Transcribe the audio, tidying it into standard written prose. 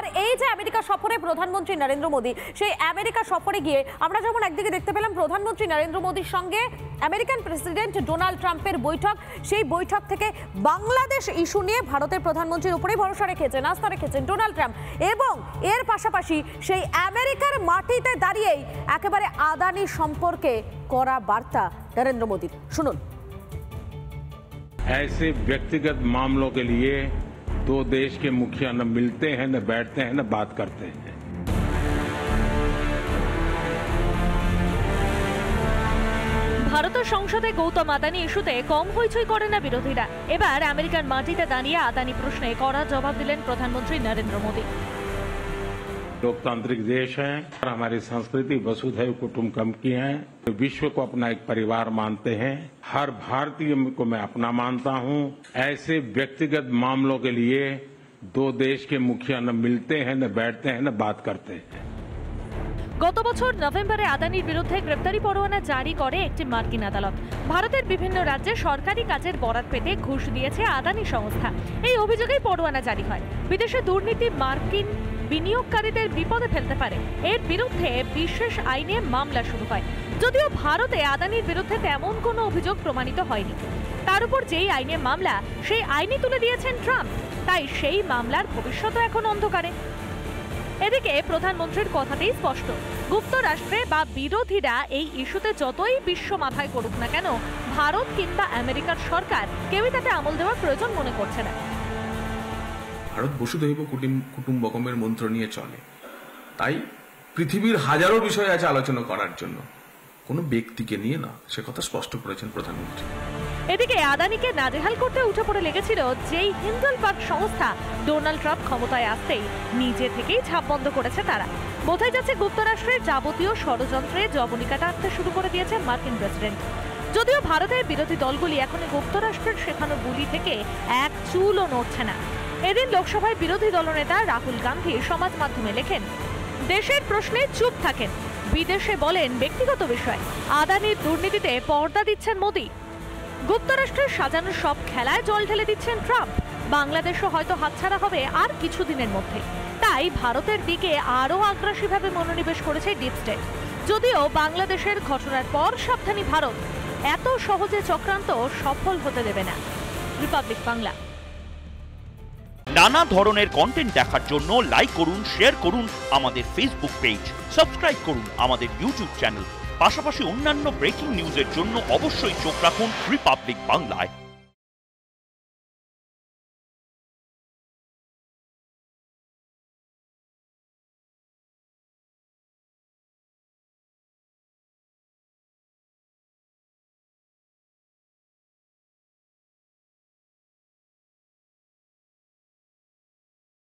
আর এই যে আমেরিকা সফরে প্রধানমন্ত্রী নরেন্দ্র মোদী, সেই আমেরিকা সফরে গিয়ে আমরা যেমন একদিকে দেখতে পেলাম প্রধানমন্ত্রী নরেন্দ্র মোদীর সঙ্গে আমেরিকান প্রেসিডেন্ট ডোনাল্ড ট্রাম্পের বৈঠক, সেই বৈঠক থেকে বাংলাদেশ ইস্যু নিয়ে ভারতের প্রধানমন্ত্রীর উপরেই ভরসা রেখেছেন, আস্থা রেখেছেন ডোনাল্ড ট্রাম্প। এবং এর পাশাপাশি সেই আমেরিকার মাটিতে দাঁড়িয়েই একেবারে আদানি সম্পর্কে করা বার্তা নরেন্দ্র মোদীর। শুনুন। ऐसे व्यक्तिगत मामलों के लिए दो देश के मुखिया न मिलते हैं, न बैठते हैं, न बात करते हैं। ভারতের সংসদে গৌতম আদানি ইস্যুতে কম হইচই করে না বিরোধীরা। এবার আমেরিকার মাটিতে দাঁড়িয়ে আদানি প্রশ্নে কড়া জবাব দিলেন প্রধানমন্ত্রী নরেন্দ্র মোদী। लोकतांत्रिक देश है, हमारी संस्कृति वसुधैव कुटुंबकम की है। विश्व को अपना एक परिवार मानते हैं। हर भारतीय को मैं अपना मानता हूं। ऐसे व्यक्तिगत मामलों के लिए दो देश के मुखिया न मिलते हैं, न बैठते हैं, न बात करते हैं। গত বছর নভেম্বরে আদানির বিরুদ্ধে গ্রেপ্তারি পরোয়ানা জারি করে একটি মার্কিন আদালত। ভারতের বিভিন্ন রাজ্যে সরকারি কাজের বরাত পেতে ঘুষ দিয়েছে আদানি সংস্থা, এই অভিযোগেই পরোয়ানা জারি হয়। বিদেশে দুর্নীতি মার্কিন বিনিয়োগকারীদের বিপদে ফেলতে পারে, এর বিরুদ্ধে বিশেষ আইনে মামলা শুরু হয়। যদিও ভারতে আদানির বিরুদ্ধে তেমন কোনো অভিযোগ প্রমাণিত হয়নি, তার উপর যেই আইনে মামলা সেই আইনই তুলে দিয়েছেন ট্রাম্প, তাই সেই মামলার ভবিষ্যৎ এখন অন্ধকারে। এদিকে প্রধানমন্ত্রীর কথাতেই স্পষ্ট, যুক্তরাষ্ট্রে বা বিরোধীরা এই ইস্যুতে যতই বিশ্ব মাথায় করুক না কেন, ভারত কিংবা আমেরিকার সরকার কেউই তাতে আমল দেওয়ার প্রয়োজন মনে করছে না। ভারত বসুধৈব কুটুম্বকমের মন্ত্র নিয়ে চলে, তাই পৃথিবীর হাজারো বিষয় আছে আলোচনা করার জন্য, কোনো ব্যক্তিকে নিয়ে না, সে কথা স্পষ্ট করেছেন প্রধানমন্ত্রী। এদিকে আদানিকে নাজেহাল করতে উঠে পড়ে লেগেছিল যেই হিন্ডেলবার্গ সংস্থা ডোনাল্ড ট্রাম্প ক্ষমতায় আসতেই নিজে থেকেই ছাপ বন্ধ করেছে তারা। বোঝাই যাচ্ছে যুক্তরাষ্ট্রের যাবতীয় ষড়যন্ত্রে জবনিকা টানতে শুরু করে দিয়েছে মার্কিন প্রেসিডেন্ট। যদিও ভারতের বিরোধী দলগুলি এখন যুক্তরাষ্ট্রের শেখানো বুলি থেকে এক চুলও নড়ছে না। এদিন লোকসভায় বিরোধী দলনেতা রাহুল গান্ধী সমাজ মাধ্যমে লেখেন, দেশের প্রশ্নে চুপ থাকেন, বিদেশে বলেন ব্যক্তিগত বিষয়। আদানির দুর্নীতিতে পর্দা দিচ্ছেন মোদী, যুক্তরাষ্ট্রের সাজানো সব খেলায় জল ঢেলে দিচ্ছেন ট্রাম্প। বাংলাদেশও হয়তো হাতছাড়া হবে আর কিছুদিনের মধ্যে, তাই ভারতের দিকে আরও আগ্রাসীভাবে মনোনিবেশ করেছে ডিপ স্টেট। যদিও বাংলাদেশের ঘটনার পর সাবধানী ভারত, এত সহজে চক্রান্ত সফল হতে দেবে না। রিপাবলিক বাংলা। নানা ধরনের কন্টেন্ট দেখার জন্য লাইক করুন, শেয়ার করুন আমাদের ফেসবুক পেজ, সাবস্ক্রাইব করুন আমাদের ইউটিউব চ্যানেল। পাশাপাশি অন্যান্য ব্রেকিং নিউজের জন্য অবশ্যই চোখ রাখুন রিপাবলিক বাংলায়।